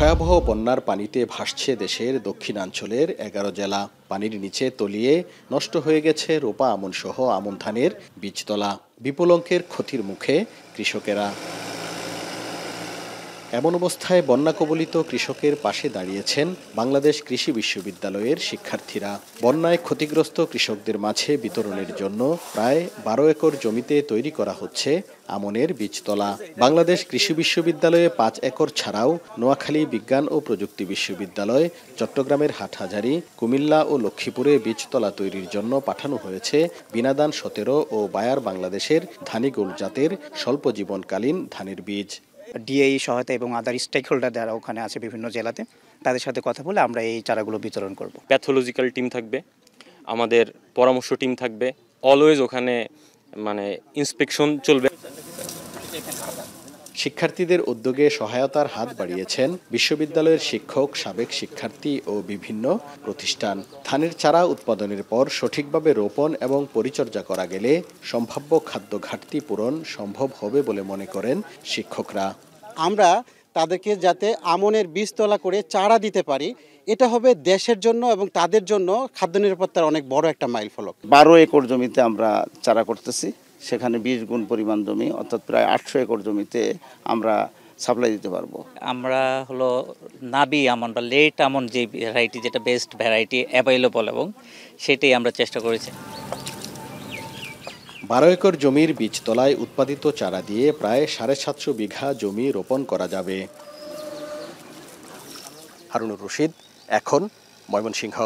ভয়াবহ বন্যার পানিতে ভাসছে দেশের দক্ষিণাঞ্চলের ১১ জেলা। পানির নিচে তলিয়ে নষ্ট হয়ে গেছে রোপা আমন সহ আমন ধানের বীজতলা। বিপুল অঙ্কের ক্ষতির মুখে কৃষকেরা। এমন অবস্থায় বন্যা কবলিত কৃষকের পাশে দাঁড়িয়েছেন বাংলাদেশ কৃষি বিশ্ববিদ্যালয়ের শিক্ষার্থীরা। বন্যায় ক্ষতিগ্রস্ত কৃষকদের মাঝে বিতরণের জন্য প্রায় ১২ একর জমিতে তৈরি করা হচ্ছে আমনের বীজতলা। বাংলাদেশ কৃষি বিশ্ববিদ্যালয়ে ৫ একর ছাড়াও নোয়াখালী বিজ্ঞান ও প্রযুক্তি বিশ্ববিদ্যালয়, চট্টগ্রামের হাটহাজারী, কুমিল্লা ও লক্ষ্মীপুরে বীজতলা তৈরির জন্য পাঠানো হয়েছে বিনাদান ১৭ ও বায়ার বাংলাদেশের ধানিগুল জাতের স্বল্প জীবনকালীন ধানের বীজ। ডিএই সহায়তা এবং আদার স্টেক হোল্ডার যারা ওখানে আছে বিভিন্ন জেলাতে, তাদের সাথে কথা বলে আমরা এই চারাগুলো বিতরণ করব। প্যাথোলজিক্যাল টিম থাকবে, আমাদের পরামর্শ টিম থাকবে, অলওয়েজ ওখানে ইন্সপেকশন চলবে। শিক্ষার্থীদের উদ্যোগে সহায়তার হাত বাড়িয়েছেন বিশ্ববিদ্যালয়ের শিক্ষক, সাবেক শিক্ষার্থী ও বিভিন্ন প্রতিষ্ঠান। ধানের চারা উৎপাদনের পর সঠিকভাবে রোপণ এবং পরিচর্যা করা গেলে সম্ভাব্য খাদ্য ঘাটতি পূরণ সম্ভব হবে বলে মনে করেন শিক্ষকরা। আমরা তাদেরকে যাতে আমনের বীজতলা করে চারা দিতে পারি, এটা হবে দেশের জন্য এবং তাদের জন্য খাদ্য নিরাপত্তার অনেক বড় একটা মাইলফলক। ১২ একর জমিতে আমরা চারা করতেছি, সেখানে ২০ গুণ পরিমাণ জমি, অর্থাৎ প্রায় ৮০০ একর জমিতে আমরা সাপ্লাই দিতে পারবো। আমরা নাবি আমন বা লেট আমন যে ভ্যারাইটি, যেটা বেস্ট ভ্যারাইটি অ্যাভেলেবল, এবং সেটাই আমরা চেষ্টা করেছি। ১২ একর জমির বীজতলায় উৎপাদিত চারা দিয়ে প্রায় ৭৫০ বিঘা জমি রোপণ করা যাবে। হারুনুর রশিদ, এখন, ময়মনসিংহ।